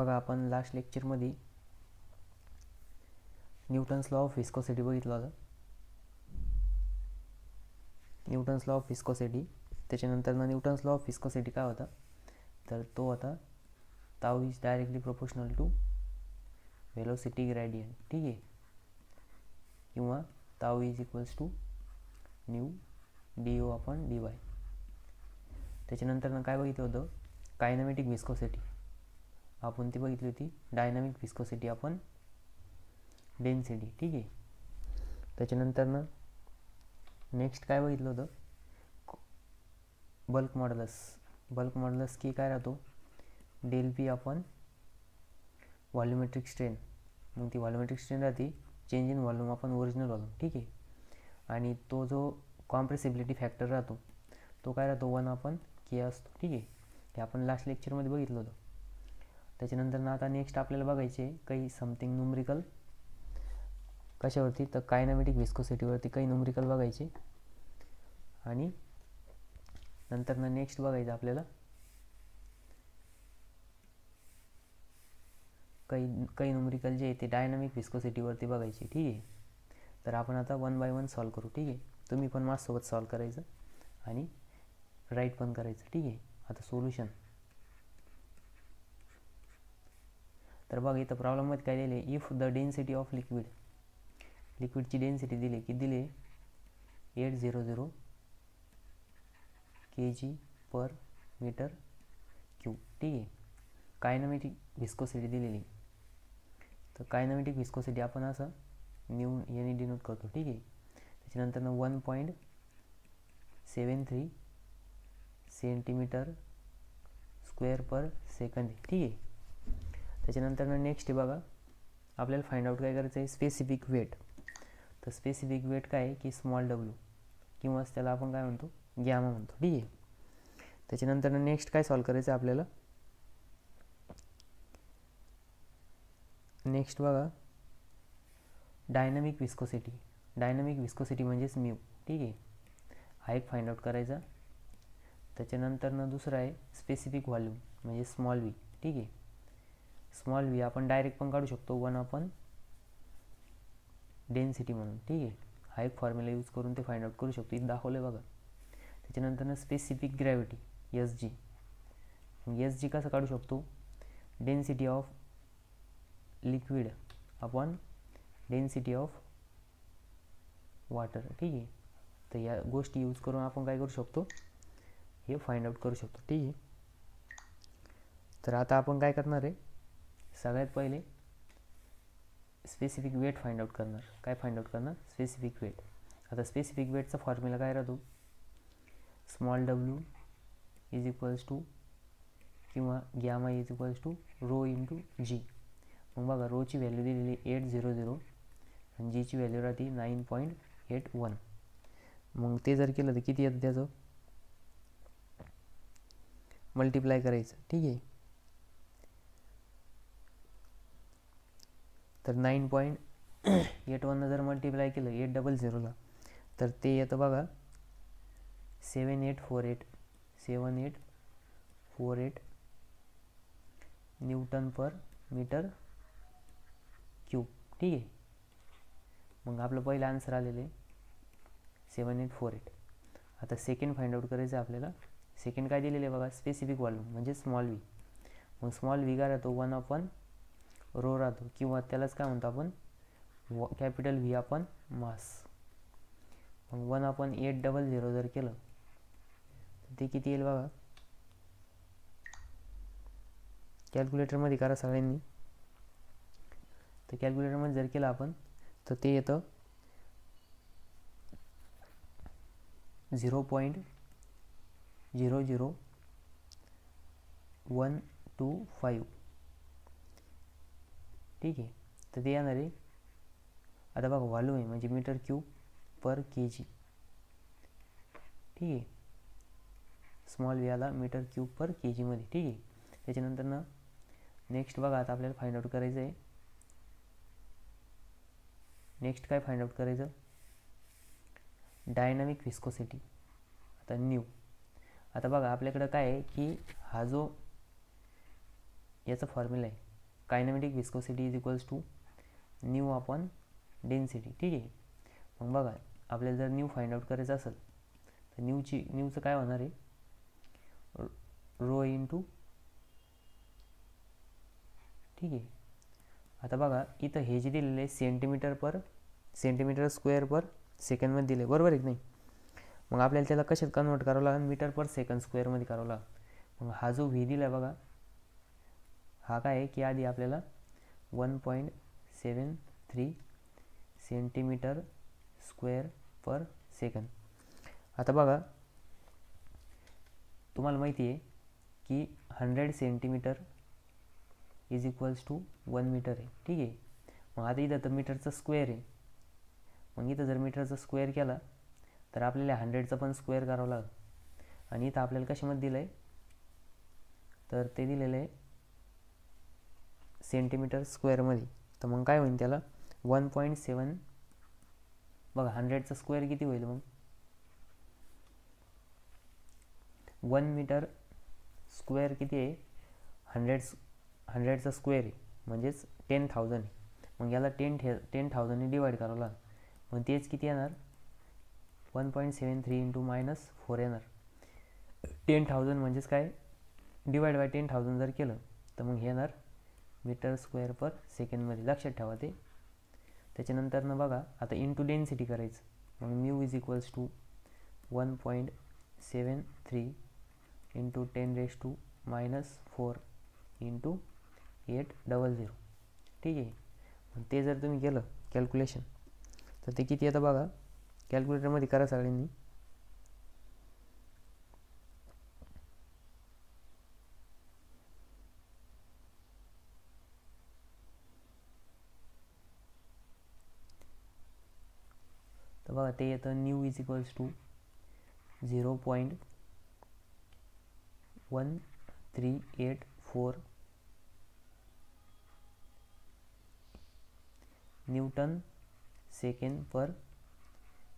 बघा आपण लास्ट लेक्चरमध्ये न्यूटन्स लॉ ऑफ विस्कोसिटी बघितला होता. न्यूटन्स लॉ ऑफ विस्कोसिटी, त्याच्यानंतर न्यूटन्स लॉ ऑफ विस्कोसिटी काय होता, तर तो होता tau is directly proportional to velocity gradient, ठीक आहे, किंवा tau is equals to nu D O upon D Y. त्याच्यानंतर काय बघितलं होतं, कायनेमॅटिक विस्कोसिटी आपण ती बघितली होती, डायनामिक विस्कोसिटी आपण डेन्सिटी, ठीक आहे. त्याच्यानंतर नेक्स्ट काय बघितलं होतं, बल्क मॉड्युलस. बल्क मॉड्युलस की काय राहतो, डेल पी आपण व्हॉल्युमेट्रिक स्ट्रेन. मग ती व्हॉल्युमेट्रिक स्ट्रेन राहते चेंज इन व्हॉल्यूम आपण ओरिजिनल व्हॉल्यूम, ठीक आहे. आणि तो जो कॉम्प्रेसिबिलिटी फॅक्टर राहतो तो काय राहतो 1 आपण के असतो, ठीक आहे. हे आपण लास्ट लेक्चरमध्ये बघितलं होतं. त्याच्यानंतर आता नेक्स्ट आपल्याला बघायचे काही समथिंग न्यूमरिकल कशावरती, तर कायनेमॅटिक विस्कोसिटीवरती काही न्यूमरिकल बघायचे. आणि नंतर नेक्स्ट बघायचं आपल्याला काही न्यूमरिकल जे आहे ते डायनामिक विस्कोसिटीवरती बघायचे, ठीक आहे. तर आपण आता 1 बाय 1 सॉल्व करू, ठीक आहे. तुम्ही पण माझ्यासोबत सॉल्व करायचं आणि राईट पण करायचं, ठीक आहे. आता सोल्युशन. तर बघा इथं प्रॉब्लेममध्ये काय दिले, इफ द डेन्सिटी ऑफ लिक्विडची डेन्सिटी दिली, किती दिली 800 kg पर मीटर क्यूब, ठीक आहे. कायनेमॅटिक विस्कोसिटी दिलेली, तर कायनेमॅटिक विस्कोसिटी आपण असं न्यू याने डिनोट करतो, ठीक आहे. त्याच्यानंतर 1.73 सेंटीमीटर स्क्वेअर पर सेकंद, ठीक आहे. त्याच्यानंतर नेक्स्ट बघा आपल्याला फाइंड आउट काय करायचं आहे, स्पेसिफिक वेट. तर स्पेसिफिक वेट काय आहे की स्मॉल डब्ल्यू, किंवा त्याला आपण काय म्हणतो गॅमा म्हणतो, ठीक आहे. त्याच्यानंतर नेक्स्ट काय सॉल्व करायचं आपल्याला, नेक्स्ट बघा डायनामिक विस्कोसिटी. डायनामिक विस्कोसिटी म्हणजेच म्यू, ठीक आहे, हा एक फाइंड आउट करायचा. त्याच्यानंतर दुसरा आहे स्पेसिफिक व्हॉल्यूम म्हणजे स्मॉल व्ही, ठीक आहे. स्मॉल व्ही आपण डायरेक्ट पण काढू शकतो 1 आपण डेन्सिटी म्हणून, ठीक आहे. हा एक फॉर्म्युला यूज करून ते फाइंड आउट करू शकतो, इथं दाखवलं बघा. त्याच्यानंतर specific gravity S G. S G कसं काढू शकतो, density of liquid upon density of water, ठीक आहे. तर या गोष्टी यूज करून आपण काय करू शकतो, हे फाइंड आउट करू शकतो, ठीक आहे. तर आता आपण काय करणार आहे, सगळ्यात पहिले स्पेसिफिक वेट फाइंड आउट करणार. काय फाइंड आउट करणार, स्पेसिफिक वेट. आता स्पेसिफिक वेटचा फॉर्म्युला काय राहतो, small W is equals to किंवा gamma is equals to rho into G. मग बघा रोची व्हॅल्यू दिलेली 800 आणि जीची व्हॅल्यू राहते 9.81. मग ते जर केलं तर किती येतं, त्याचं मल्टिप्लाय करायचं, ठीक आहे. तर 9.81 जर मल्टिप्लाय केलं 800 तर ते येतं बघा 7848 न्यूटन पर मीटर क्यूब, ठीक आहे. मग आपलं पहिलं आन्सर आलेलं आहे 7848. आता सेकंड फाइंड आउट करायचं आहे आपल्याला. सेकंड काय दिलेलं आहे बघा, स्पेसिफिक व्हॉल्यूम म्हणजे स्मॉल व्ही. मग स्मॉल व्ही काय राहतो 1 आपण रो राहतो, किंवा त्यालाच काय म्हणतो आपण कॅपिटल व्ही आपण मास. मग 1 आपण 800 जर केलं तर ते किती येईल बघा, कॅल्क्युलेटरमध्ये करा सगळ्यांनी. तर कॅल्क्युलेटरमध्ये जर केलं आपण तर ते येतं 0.00125, ठीक आहे. तर ते येणार आहे, आता बघा व्हॉल्यूम आहे म्हणजे मीटर क्यूब पर के जी, ठीक आहे. स्मॉल व्हीला मीटर क्यूब पर के जीमध्ये, ठीक आहे. त्याच्यानंतर नेक्स्ट बघा आता आपल्याला फाइंड आउट करायचं आहे, नेक्स्ट काय फाइंड आउट करायचं, डायनामिक विस्कोसिटी. आता न्यू. आता बघा आपल्याकडं काय आहे की हा जो याचा फॉर्म्युला आहे kinematic viscosity is equals to nu upon density. ठीक आहे. मग बघा आपल्याला जर न्यू फाइंड आउट करायचं असेल तर न्यूचं काय होणार आहे, रो इंटू. ठीक आहे. आता बघा इथं हे जे दिलेलं आहे सेंटीमीटर स्क्वेअर पर सेकंडमध्ये दिले, बरोबर आहे की नाही. मग आपल्याला त्याला कशात कन्वर्ट करावं लागेल, मीटर पर सेकंड स्क्वेअरमध्ये करावं लागेल. मग हा जो व्ही दिला आहे बघा, हा काय आहे की आधी आपल्याला 1.73 सेंटीमीटर स्क्वेअर पर सेकंड. आता बघा तुम्हाला माहिती आहे की 100 centimetre is equals to 1 metre आहे. ठीक आहे. मग आता इथं तर मीटरचा स्क्वेअर आहे, मग इथं जर मीटरचा स्क्वेअर केला तर आपल्याला 100चा पण स्क्वेअर करावं लागेल. आणि इथं आपल्याला कशामध्ये दिलं आहे, तर ते दिलेलं आहे सेंटीमीटर स्क्वेअरमध्ये. तर मग काय होईल त्याला 1.7. बघा 100चा स्क्वेअर किती होईल, मग 1 मीटर स्क्वेअर किती आहे, 100चा स्क्वेअर आहे म्हणजेच 10,000 आहे. मग याला 10,000ने डिवाईड करावं लागेल. मग तेच किती येणार, 1.73 इंटू -4 येणार. 10,000 म्हणजेच काय, डिवाईड बाय 10,000 जर केलं तर मग हे येणार मीटर स्क्वेअर पर सेकंडमध्ये. लक्षात ठेवा ते. त्याच्यानंतर ना बघा आता इंटू डेन्सिटी करायचं. मग mu is equals to 1.73 into 10⁻⁻4 into 800. ठीक आहे. मग ते जर तुम्ही केलं कॅल्क्युलेशन तर ते किती येतं बघा, कॅल्क्युलेटरमध्ये करा सगळ्यांनी. तर बघा ते येतं nu is equals to 0.1384 newton second per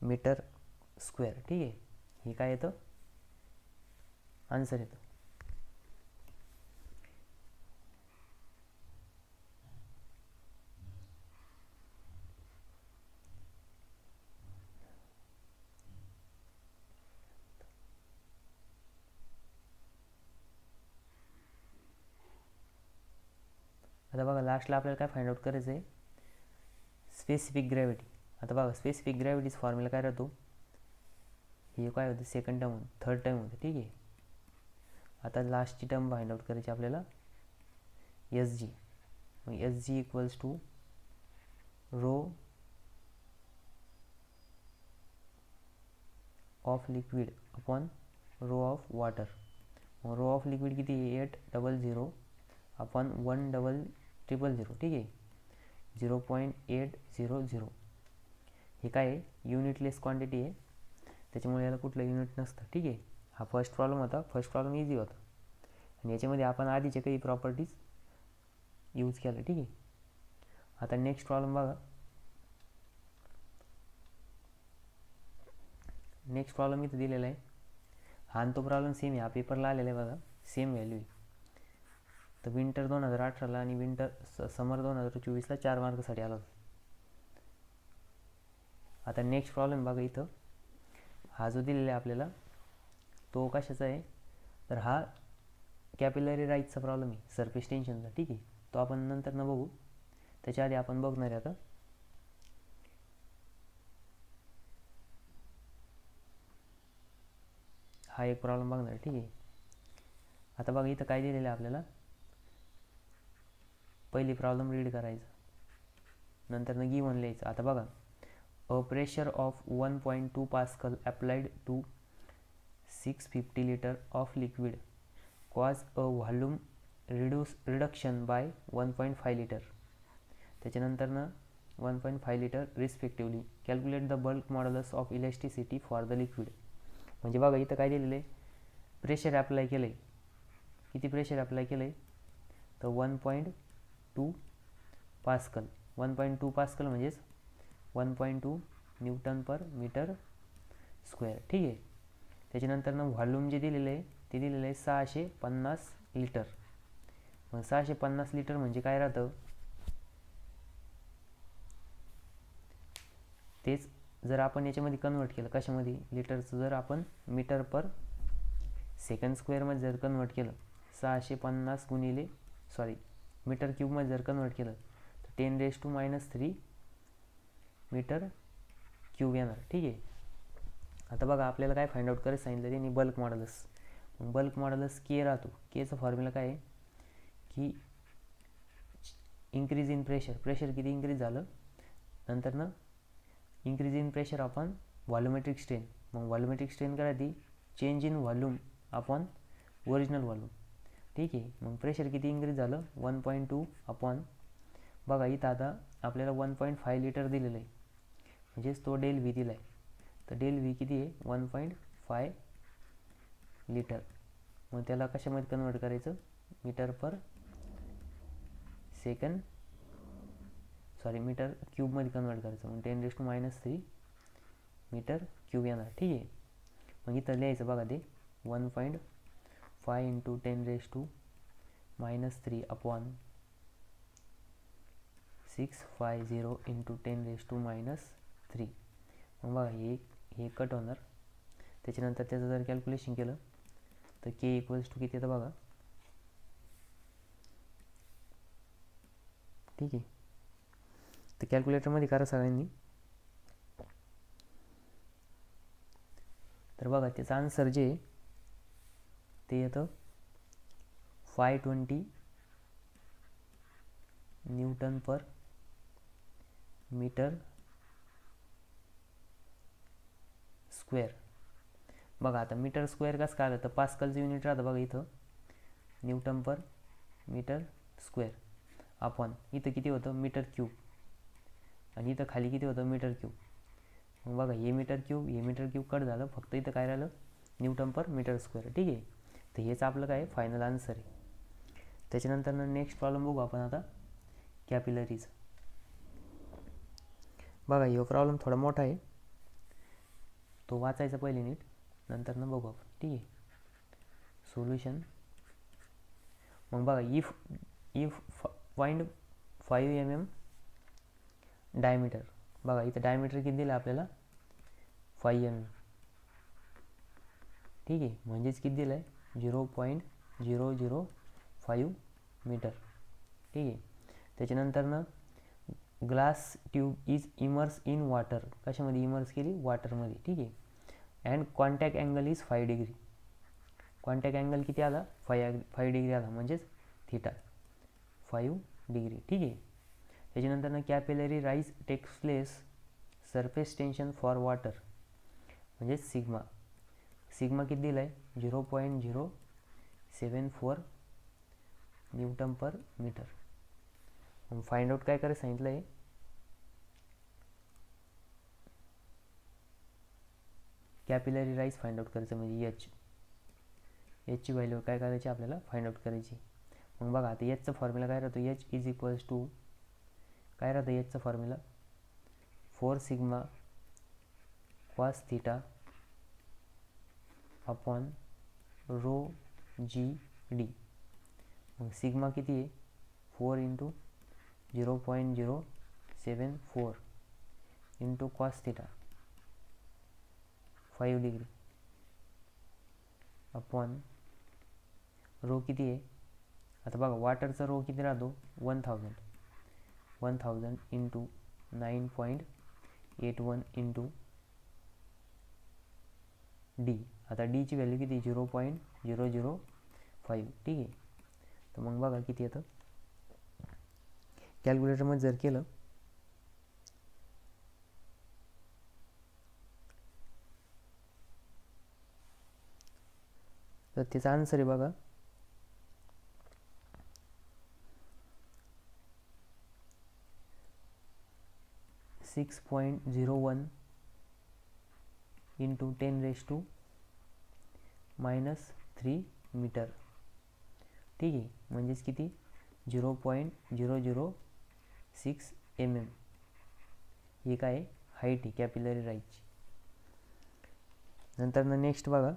metre square. ठीक आहे. हे काय येतं, आन्सर येतं. आता बघा लास्टला आपल्याला काय फाइंड आउट करायचं आहे, स्पेसिफिक ग्रॅव्हिटी. आता बघा स्पेसिफिक ग्रॅव्हिटीचा फॉर्म्युला काय राहतो, हे काय होतं सेकंड टर्म, थर्ड टर्म होतं. ठीक आहे. आता लास्टची टर्म फाइंड आउट करायची आपल्याला, एस जी. मग S G equals to rho of liquid upon rho of water. मग रो ऑफ लिक्विड किती आहे, 800 अपॉन 10000. ठीक आहे. 0.800. हे काय आहे, युनिटलेस क्वांटिटी आहे, त्याच्यामुळे याला कुठलं युनिट नसतं. ठीक आहे. हा फर्स्ट प्रॉब्लेम होता. फर्स्ट प्रॉब्लेम इझी होता आणि याच्यामध्ये आपण आधीचे काही प्रॉपर्टीज यूज केल्या. ठीक आहे. आता नेक्स्ट प्रॉब्लेम बघा. नेक्स्ट प्रॉब्लेम इथं दिलेला आहे. हा आणि तो प्रॉब्लेम सेम आहे, हा पेपरला आलेला आहे बघा, सेम व्हॅल्यू आहे. तर विंटर 2018ला आणि समर 2024ला 4 मार्कसाठी आला होता. आता नेक्स्ट प्रॉब्लेम बघा इथं. हा जो दिलेला आहे आपल्याला तो कशाचा आहे, तर हा कॅपिलरी राईजचा प्रॉब्लेम आहे, सरफेस टेन्शनचा. ठीक आहे. तो आपण नंतर न बघू, त्याच्या आधी आपण बघणार आहे आता हा एक प्रॉब्लेम बघणार आहे. ठीक आहे. आता बघा इथं काय दिलेलं आहे आपल्याला, पहिली प्रॉब्लेम रीड करायचं, नंतर न गिव्हन लिहायचं. आता बघा, a pressure of 1.2 pascal applied to 650 litre of liquid cause a volume reduction by 1.5 litre. त्याच्यानंतर ना 1.5 litre respectively. Calculate the bulk modulus of elasticity for the liquid. म्हणजे बघा इथं काय दिलेलं आहे, प्रेशर अप्लाय केलं आहे. किती प्रेशर अप्लाय केलं आहे, तर 1.2 पास्कल. 1.2 पास्कल म्हणजेच 1.2 न्यूटन पर मीटर स्क्वेअर. ठीक आहे. त्याच्यानंतर ना व्हॉल्यूम जे दिलेलं आहे ते दिलेलं आहे 650 लिटर. मग 650 लिटर म्हणजे काय राहतं, तेच जर आपण याच्यामध्ये कन्वर्ट केलं कशामध्ये, लिटरचं जर आपण मीटर पर सेकंड स्क्वेअरमध्ये जर कन्वर्ट केलं, 650 गुणिले मीटर क्यूबमध्ये जर कन्वर्ट केलं तर 10⁻³ मीटर क्यूब येणार. ठीक आहे. आता बघा आपल्याला काय फाइंड आउट करायचं सांगितलं त्यांनी, बल्क मॉड्युलस. मग बल्क मॉड्युलस के राहतो. केचा फॉर्म्युला काय आहे की इन्क्रीज इन प्रेशर किती इन्क्रीज झालं, नंतर ना increase in pressure upon volumetric strain. मग व्हॉल्युमेट्रिक स्ट्रेन काय राहते, change in volume upon original volume. ठीक आहे. मग प्रेशर किती इन्क्रीज झालं, 1.2 अपॉन, बघा इथं आता आपल्याला 1.5 लिटर दिलेलं आहे, म्हणजेच तो डेल व्ही दिला आहे. तर डेल व्ही किती आहे, 1.5 लिटर. मग त्याला कशामध्ये कन्वर्ट करायचं, मीटर पर सेकंड मीटर क्यूबमध्ये कन्वर्ट करायचं. मग 10⁻³ मीटर क्यूब येणार. ठीक आहे. मग इथं लिहायचं बघा ते 1.5 × 10⁻³ अपॉन 650 × 10⁻³. मग बघा हे कट होणार. त्याच्यानंतर त्याचं जर कॅल्क्युलेशन केलं तर के इक्वल्स टू किती येतं बघा. ठीक आहे. तर कॅल्क्युलेटरमध्ये करा सगळ्यांनी. तर बघा त्याचं आन्सर जे ते येतं 520 न्यूटन पर मीटर स्क्वेअर. बघा आता मीटर स्क्वेअर कसं काय आलं, तर पास्कलचं युनिट राहतं बघा इथं, Newton per metre square upon इथं किती होतं, मीटर क्यूब, आणि इथं खाली किती होतं, मीटर क्यूब. मग बघा हे मीटर क्यूब कट झालं, फक्त इथं काय राहिलं, न्यूटन पर मीटर स्क्वेअर. ठीक आहे. तर हेच आपलं काय फायनल आन्सर आहे. त्याच्यानंतर नेक्स्ट प्रॉब्लेम बघू आपण आता, कॅपिलरीज. बघा हे प्रॉब्लेम थोडा मोठा आहे, तो वाचायचा पहिले नीट, नंतर ना बघू आपण. ठीक आहे. सोल्युशन. मग बघा इफ फाइंड 5 mm डायमीटर. बघा इथं डायमीटर किती दिलं आपल्याला, 5 mm. ठीक आहे. म्हणजेच किती दिलं आहे, 0.005 मीटर. ठीक आहे. त्याच्यानंतर ना glass tube is immerse in water. कशामध्ये इमर्स केली, वाटरमध्ये. ठीक आहे. And contact angle is 5 degree. Contact angle किती आला, 5 डिग्री आला, म्हणजेच थिटा 5 डिग्री. ठीक आहे. त्याच्यानंतर ना capillary rise takes place surface tension for water, म्हणजे सिग्मा किती दिला आहे, 0.074 न्यूटन पर मीटर. मग फाइंड आउट काय करायचं सांगितलं आहे, कॅपिलरी राईज फाइंड आउट करायचं, म्हणजे एचची व्हॅल्यू काय करायची आपल्याला, फाइंड आउट करायची. मग बघा आता एचचा फॉर्म्युला काय राहतो, एच इज इक्वल्स टू काय राहतं, एचचा formula 4 sigma cos theta upon rho G D. मग सिग्मा किती आहे, 4 × 0.074 into cos theta 5 degree upon rho किती आहे, आता बघा वॉटरचा रो किती राहतो, 1000 इंटू 9.81 इंटू डी. आता डीची व्हॅल्यू किती, 0.005. ठीक आहे. तर मग बघा किती येतं, कॅल्क्युलेटरमध्ये जर केलं तर त्याचा आन्सर आहे बघा 6.01 इंटू 10⁻³ मीटर. ठीक आहे. म्हणजेच किती, 0.006 mm. हे काय हाईट आहे कॅपिलरी राईजची. नंतर ना नेक्स्ट बघा,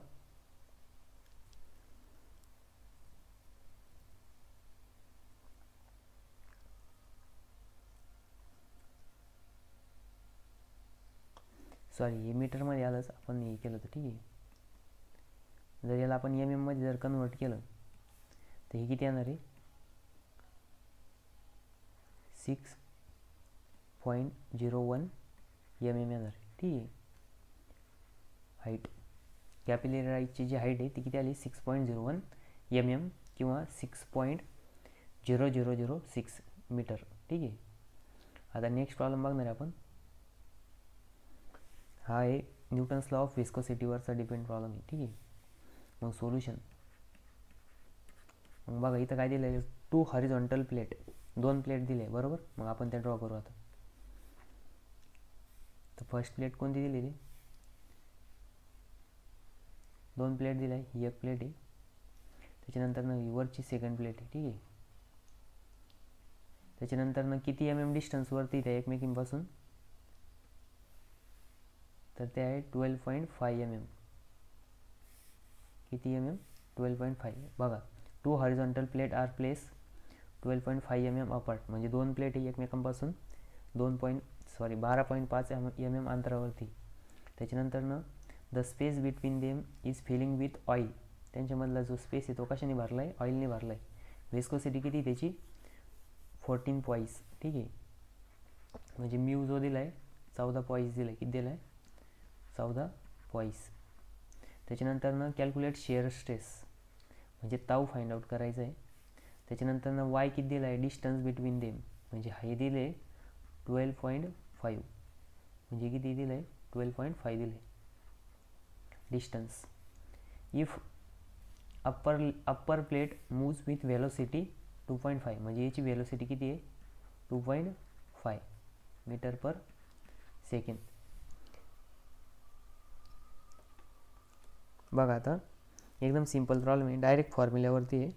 सॉरी हे मीटरमध्ये आलंच, आपण हे केलं तर ठीक आहे. जर याला आपण मध्ये जर कन्वर्ट केलं तर हे किती येणार आहे, 6.01 येणार आहे. ठीक आहे. हाईट, कॅपिलरी आर्टची जी हाईट आहे ती किती आली, 6.01 किंवा 6.0006 मीटर. ठीक आहे. आता नेक्स्ट प्रॉब्लेम बघणार आहे आपण. हा आहे न्यूटन्स लॉ ऑफ विस्कोसिटीवरचा डिपेंड प्रॉब्लेम आहे. ठीक आहे. मग सोल्युशन, मग बघा इथं काय दिलं आहे, 2 हॉरिझॉन्टल प्लेट, 2 प्लेट दिले बरोबर. मग आपण त्या ड्रॉ करू आता. तर फर्स्ट प्लेट कोणती दिलेली, 2 प्लेट दिल्या, ही एक प्लेट आहे. त्याच्यानंतर वरची सेकंड प्लेट आहे. ठीक आहे. त्याच्यानंतर किती डिस्टन्सवरती त्या एकमेकींपासून, तर ते आहे 12.5 किती 12.5. बघा 2 horizontal plate are place 12.5 apart, म्हणजे 2 प्लेट ही एकमेकांपासून 12.5 अंतरावरती. त्याच्यानंतर the space between them is filling with oil, त्यांच्यामधला जो स्पेस आहे तो कशाने भरला आहे, ऑइलने भरला आहे. विस्कोसिटी किती त्याची 14 पॉईस. ठीक आहे. म्हणजे म्यू जो दिला आहे 14 पॉईस दिला आहे. किती दिला आहे, 14 पॉईस. त्याच्यानंतर कॅल्क्युलेट शेअर स्ट्रेस, म्हणजे ताऊ फाइंड आउट करायचं आहे. त्याच्यानंतर वाय किती दिला आहे, डिस्टन्स बिटवीन देम, म्हणजे हे दिले 12.5, म्हणजे किती दिलं आहे 12.5 दिले distance. If upper plate moves with velocity 2.5, म्हणजे याची वेलोसिटी किती आहे 2.5 मीटर पर सेकंड. बघा आता एकदम सिंपल प्रॉब्लेम आहे, डायरेक्ट फॉर्म्युल्यावरती आहे.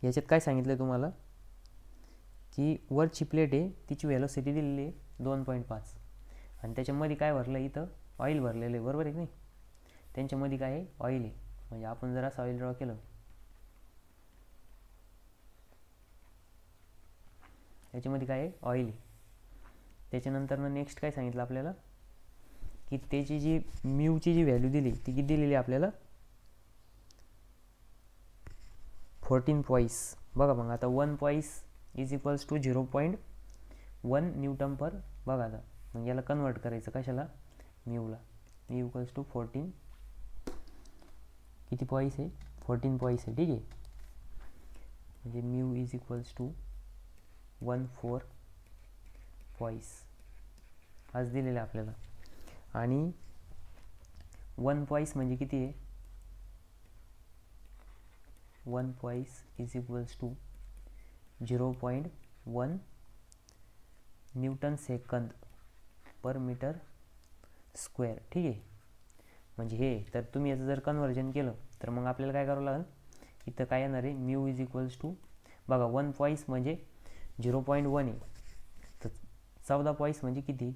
याच्यात काय सांगितलं आहे तुम्हाला की वरची प्लेट आहे तिची वेलोसिटी दिलेली आहे 2.5 आणि त्याच्यामध्ये काय भरलं, इथं ऑइल भरलेलं आहे बरोबर आहे की नाही. त्यांच्यामध्ये काय आहे, ऑइल आहे. म्हणजे आपण जर असं ऑइल ड्रॉ केलं, याच्यामध्ये काय आहे, ऑइल आहे. त्याच्यानंतर नेक्स्ट काय सांगितलं आपल्याला की त्याची जी म्यूची जी व्हॅल्यू दिली ती किती दिलेली आपल्याला 14 पॉईस. बघा मग आता 1 poise is equals to 0.1 Newton पर. बघा आता मग याला कन्वर्ट करायचं कशाला, म्यूला. म्यू इक्वल्स टू 14 किती पॉईस आहे, 14 पॉईस आहे. ठीक आहे. म्हणजे म्यू इज इक्वल्स टू 14 पॉईस आज दिलेलं आहे आपल्याला. आणि 1 पॉईस म्हणजे किती आहे, 1 poise is equals to 0.1 newton second per metre square. ठीक आहे. म्हणजे हे तर तुम्ही याचं जर कन्वर्जन केलं तर मग आपल्याला काय करावं लागेल, इथं काय येणार आहे, म्यू इज इक्वल्स टू बघा 1 पॉईस म्हणजे 0.1 आहे, तर 14 पॉईस म्हणजे किती,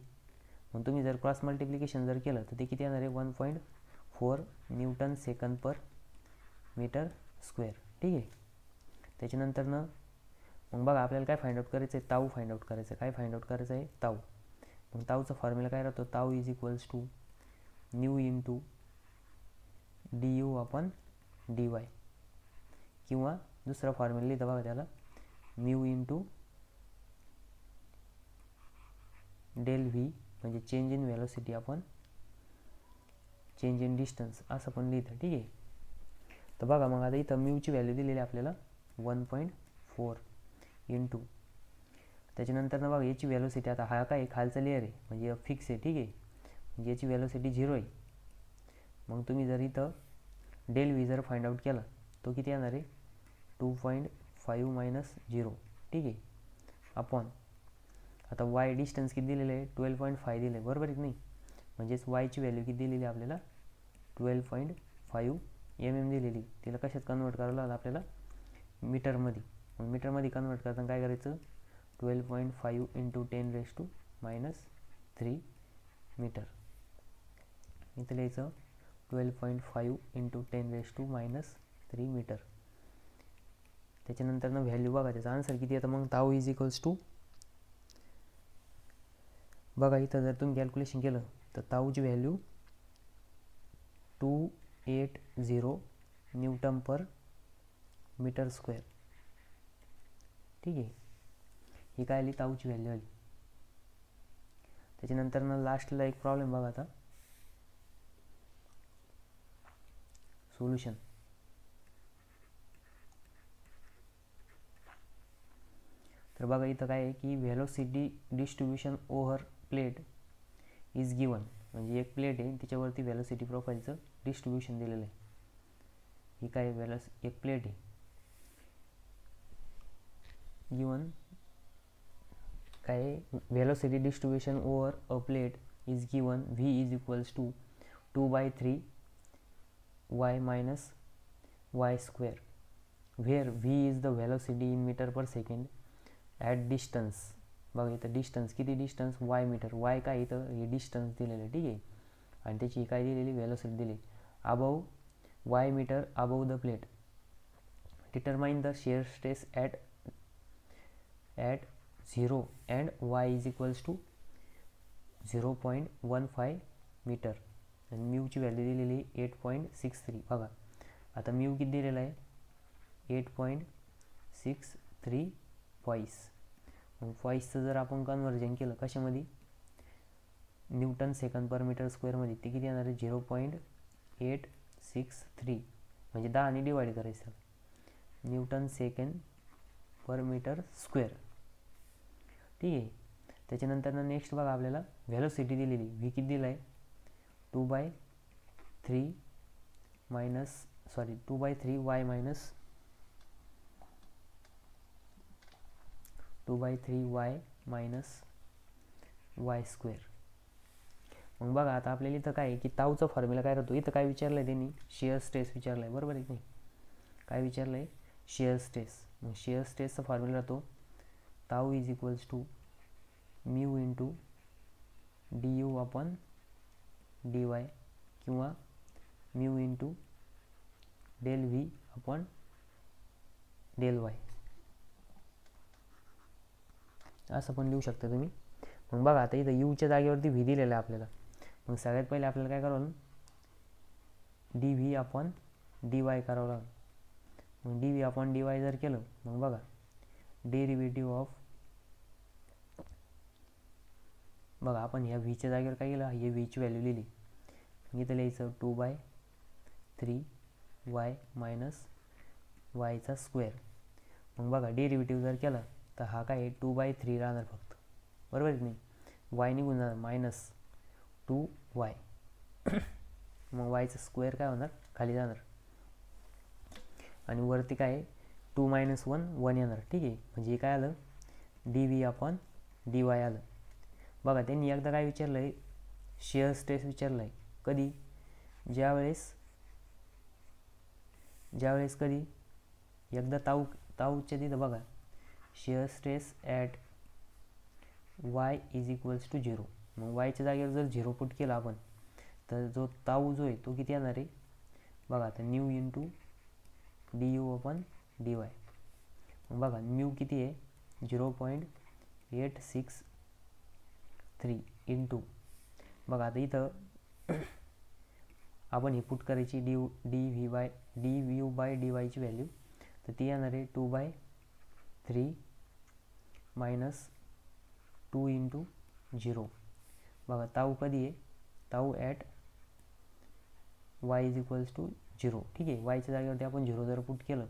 मग तुम्ही जर क्रॉस मल्टिप्लिकेशन जर केलं तर ते किती येणार आहे 1.4 newton second per metre square. ठीक आहे. त्याच्यानंतर मग बघा आपल्याला काय फाइंड आउट करायचं आहे, ताऊ फाइंड आउट करायचं आहे. काय फाइंड आउट करायचं आहे, ताऊ. मग ताऊचा फॉर्म्युला काय राहतो, tau is equals to nu into D upon D Y, किंवा दुसरा फॉर्म्युला लिहिता बघा त्याला, म्यू इंटू डेल व्ही, म्हणजे change in velocity upon change in distance असं पण लिहितं. ठीक आहे. तर बघा मग आता इथं म्यूची व्हॅल्यू दिलेली आपल्याला 1.4 इंटू, त्याच्यानंतर बघा याची वेलोसिटी, आता हा काय खालचा लेअर आहे म्हणजे फिक्स आहे. ठीक आहे. म्हणजे याची वेलोसिटी 0 आहे. मग तुम्ही जर इथं डेल व्ही जर फाइंड आउट केला तो किती येणार आहे 2.5 मायनस 0. ठीक आहे. अपॉन आता वाय डिस्टन्स किती दिलेलं आहे 12.5 दिलं आहे बरोबर आहे की नाही. म्हणजेच वायची व्हॅल्यू किती दिलेली आपल्याला 12.5 दिलेली. तिला कशात कन्वर्ट करावं लागलं आपल्याला, मीटरमध्ये. मग मीटरमध्ये कन्वर्ट करताना काय करायचं, 12.5 इंटू 10⁻³ मीटर. इथं लिहायचं 12.5 इंटू 10⁻³ मीटर. त्याच्यानंतर व्हॅल्यू बघा त्याचा आन्सर किती येतं, मग ताऊ इज इक्वल्स टू बघा इथं जर तुम्ही कॅल्क्युलेशन केलं तर ताऊची value 280 Newton per metre square. ठीक आहे, ही काय आली ताऊची व्हॅल्यू आली. त्याच्यानंतर ना लास्टला एक प्रॉब्लेम बघा आता, सोल्युशन. तर बघा इथं काय आहे की velocity distribution over plate is given. म्हणजे एक प्लेट आहे तिच्यावरती व्हेलोसिटी प्रोफाईलचं डिस्ट्रीब्युशन दिलेलं आहे. ही काय एक प्लेट आहे गिवन, काय velocity distribution over a plate is given v is equals to 2/3 y minus y square, where v is the velocity in meter per second at distance. बघा इथं distance किती, distance y metre, y काय इथं हे distance दिलेलं आहे. ठीक आहे, आणि त्याची काय दिलेली व्हेलोसिटी दिली above y metre above the plate. Determine the shear stress at 0 and y is equals to 0.15 metre. आणि म्यूची व्हॅल्यू दिलेली 8.63. बघा आता म्यू किती दिलेला आहे 8.63 पॉईस. मग पॉईसचं जर आपण कन्वर्जन केलं कशामध्ये न्यूटन सेकंड पर मीटर स्क्वेअरमध्ये, ते किती येणार आहे 0.863. म्हणजे 10ने डिवाईड करायचं Newton second per metre square. ठीक आहे, त्याच्यानंतर नेक्स्ट बघा आपल्याला व्हेलोसिटी दिलेली व्ही किती दिला आहे 2/3 y minus 2/3 y minus y square. मग बघा आता आपल्याला इथं काय आहे की ताऊचा फॉर्म्युला काय राहतो, इथं काय विचारलं आहे त्यांनी शिअर स्ट्रेस विचारलं आहे. बरोबर आहे की नाही, काय विचारलं आहे शिअर स्ट्रेस. मग शिअर स्ट्रेसचा फॉर्म्युला राहतो tau is equals to mu into du upon dy किंवा mu into del V upon del Y असं पण लिहू शकता तुम्ही. मग बघा आता इथं यूच्या जागेवरती व्ही दिलेलं आहे आपल्याला. मग सगळ्यात पहिले आपल्याला काय करावं लागेल D V upon D Y करावं लागेल. मग D V upon D Y जर केलं मग बघा डेरिव्हेटिव्ह ऑफ, बघा आपण ह्या व्हीच्या जागेवर काय केलं हे व्हीची व्हॅल्यू लिहिली. इथं लिहायचं 2/3 y मायनस वायचा स्क्वेअर. मग बघा डेरिव्हेटिव्ह जर केला तर हा काय 2/3 राहणार फक्त. बरोबर की नाही, वाय निघून जाणार -2y. मग वायचा स्क्वेअर काय होणार खाली जाणार आणि वरती काय 2 - 1 1 येणार. ठीक आहे, म्हणजे काय आलं D V upon D Y आलं. बघा त्यांनी एकदा काय विचारलं आहे शेअर स्ट्रेस विचारलं आहे कधी, ज्यावेळेस कधी एकदा ताऊच्या तिथं बघा shear stress at y is equals to 0. मग वायच्या जागेवर जर 0 पुट केला आपण तर जो ताऊ जो आहे तो किती येणार आहे बघा आता new into D you upon D Y. मग बघा म्यू किती आहे 0.863 इंटू, बघा आता इथं आपण ही पुट करायची डी व्ही बाय डी वायची व्हॅल्यू, तर ती येणार आहे 2/3 मायनस 2 इंटू 0. बघा ताऊ कधी आहे tau at y is equals to 0. ठीक आहे, वायच्या जागेवरती आपण 0 जर पुट केलं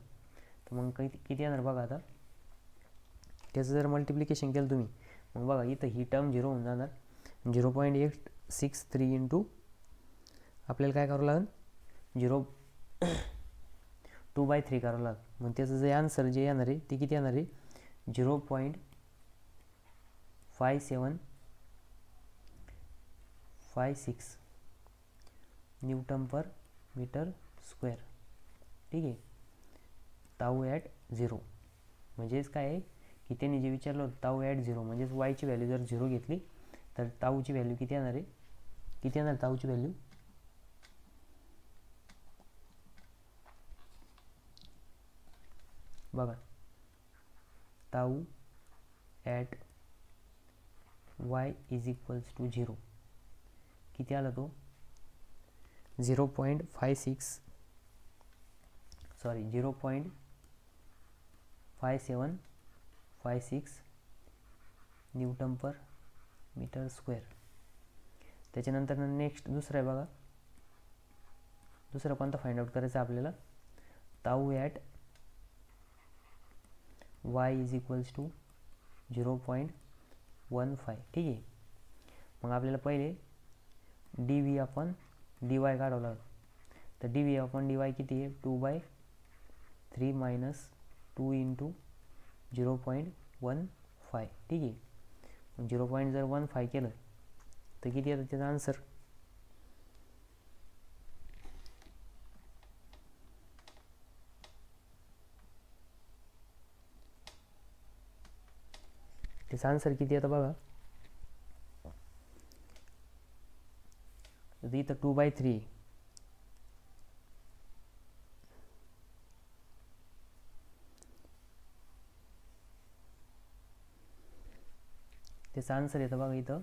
तर मग किती येणार बघा आता त्याचं जर मल्टिप्लिकेशन केलं तुम्ही मग बघा इथं ही टर्म 0 होऊन जाणार 0.863 इंटू आपल्याला काय करावं लागेल 2/3 करावं लागेल. मग त्याचं जे आन्सर जे येणार आहे ते किती येणार आहे 0.5756 न्यूटन पर मीटर स्क्वेअर. ठीक आहे, ताऊ ॲट 0 म्हणजेच काय आहे की त्यांनी जे विचारलं होतं ताऊ ॲट 0 म्हणजेच वायची व्हॅल्यू जर 0 घेतली तर ताऊची व्हॅल्यू किती येणार आहे, किती येणार ताऊची व्हॅल्यू बघा tau at y is equals to 0. किती आला तो 0.5756 न्यूटन पर मीटर स्क्वेअर. त्याच्यानंतर नेक्स्ट दुसरं आहे बघा, दुसरं कोणता फाइंड आउट करायचं आपल्याला, tau at y is equals to 0.15. ठीक आहे. मग आपल्याला पहिले डी व्ही आपण डी वाय काढावं लागेल. तर डी व्ही आपण डी वाय किती आहे 2/3 मायनस 2 इंटू 0.15. ठीक आहे. मग 0.15 केलं तर किती येतं त्याचा आन्सर, त्याचा आन्सर किती येतं बघा, इथं 2/3 त्याचा आन्सर येतं बघा इथं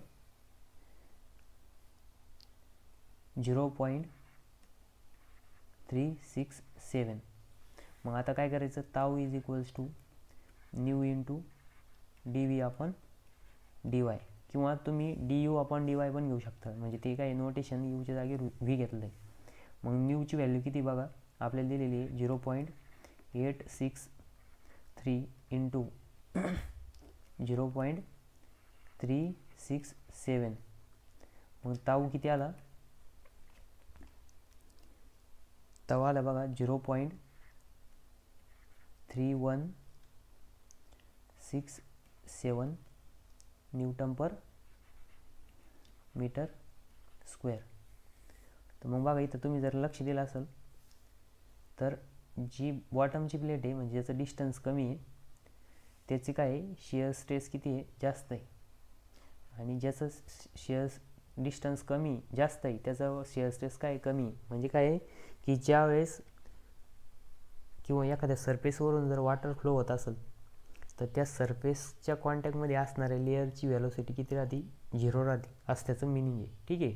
0.367. मग आता काय करायचं, tau is equals to nu into D V आपण डी वाय, किंवा तुम्ही डी यू आपण डी वाय पण घेऊ शकता. म्हणजे ते काय नोटेशन यूच्या जागी व्ही घेतलं आहे. मग न्यूची व्हॅल्यू किती बघा आपल्याला दिलेली आहे 0.863 इंटू 0.367. मग ताऊ किती आला, ताऊ आला बघा 0.3167 न्यूटन पर मीटर स्क्वेअर. तर मग बघा इथं तुम्ही जर लक्ष दिलं असेल तर जी बॉटमची प्लेट आहे म्हणजे ज्याचं डिस्टन्स कमी आहे त्याची काय आहे शिअर स्ट्रेस किती आहे जास्त आहे, आणि ज्याचं शिअर डिस्टन्स कमी जास्त आहे त्याचा शिअर स्ट्रेस काय कमी आहे. म्हणजे काय आहे की ज्या वेळेस किंवा एखाद्या सरफेसवरून जर वॉटर फ्लो होत असेल तर त्या सरफेसच्या कॉन्टॅक्टमध्ये असणाऱ्या लेअरची व्हॅलोसिटी किती राहते 0 राहते असं त्याचं मिनिंग आहे. ठीक आहे.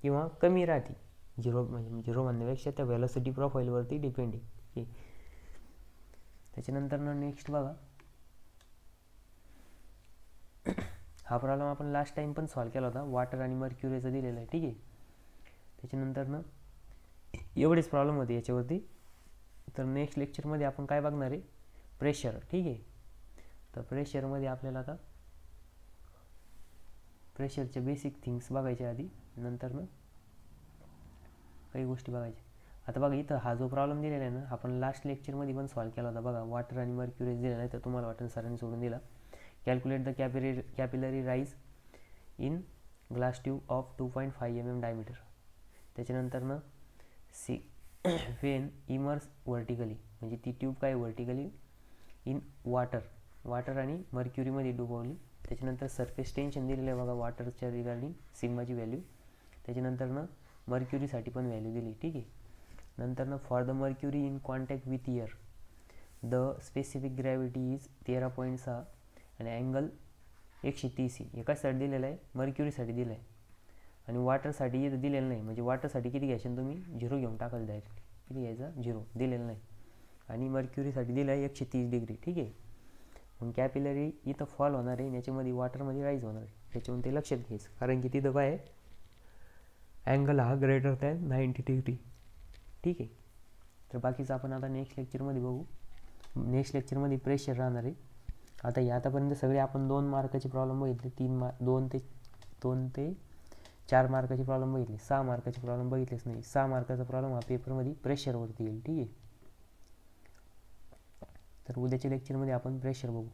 किंवा कमी राहते 0, म्हणजे 0 म्हणण्यापेक्षा त्या व्हॅलोसिटी प्रोफाईलवरती डिपेंड आहे. ठीक आहे. त्याच्यानंतर नेक्स्ट बघा, हा प्रॉब्लेम आपण लास्ट टाइम पण सॉल्व केला होता, वॉटर आणि मर्क्युरीचा दिलेला आहे. ठीक आहे. त्याच्यानंतर एवढेच प्रॉब्लेम होते याच्यावरती. तर नेक्स्ट लेक्चरमध्ये आपण काय बघणार आहे, प्रेशर. ठीक आहे. तर प्रेशरमध्ये आपल्याला आता प्रेशरचे बेसिक थिंग्स बघायच्या आधी नंतर काही गोष्टी बघायच्या. आता बघा इथं हा जो प्रॉब्लेम दिलेला आहे ना आपण लास्ट लेक्चरमध्ये पण सॉल्व केला होता बघा, वॉटर आणि मर्क्युरी दिलेला आहे. तर तुम्हाला वाटतं सरांनी सोडून दिला. Calculate the capillary rise in glass tube of 2.5 mm diameter. त्याच्यानंतर वेन इमर्स व्हर्टिकली, म्हणजे ती ट्यूब काय व्हर्टिकली इन वॉटर आणि मर्क्युरीमध्ये डुबवली. त्याच्यानंतर सरफेस टेन्शन दिलेलं आहे बघा वॉटरच्या रिगार्डिंग सिग्माची व्हॅल्यू. त्याच्यानंतर मर्क्युरीसाठी पण व्हॅल्यू दिली. ठीक आहे. नंतर for the mercury in contact with air the specific gravity is 13.6 आणि अँगल 130. एकासाठी दिलेलं आहे, मर्क्युरीसाठी दिलं आहे. आणि वॉटरसाठी इथं दिलेलं नाही, म्हणजे वॉटरसाठी किती घ्यायचं तुम्ही 0 घेऊन टाकाल डायरेक्टली. किती घ्यायचा 0 दिलेलं नाही. आणि मर्क्युरीसाठी दिलं आहे 130 डिग्री. ठीक आहे. मग कॅपिलरी इथं फॉल होणार आहे, याच्यामध्ये वॉटरमध्ये राईज होणार आहे. त्याच्यावरून ते लक्षात घ्यायचं, कारण की तिथं काय आहे अँगल हा ग्रेटर दॅन 90 डिग्री. ठीक आहे. तर बाकीचं आपण आता नेक्स्ट लेक्चरमध्ये बघू. नेक्स्ट लेक्चरमध्ये प्रेशर राहणार आहे. आता आतापर्यंत सगळे आपण 2 मार्काचे प्रॉब्लेम बघितले, 2 ते 4 मार्काचे प्रॉब्लेम बघितले, 6 मार्काचे प्रॉब्लेम बघितलेच नाही. 6 मार्काचा प्रॉब्लेम हा पेपरमध्ये प्रेशरवरती येईल. ठीक आहे. तर उद्याच्या लेक्चरमध्ये आपण प्रेशर बघू.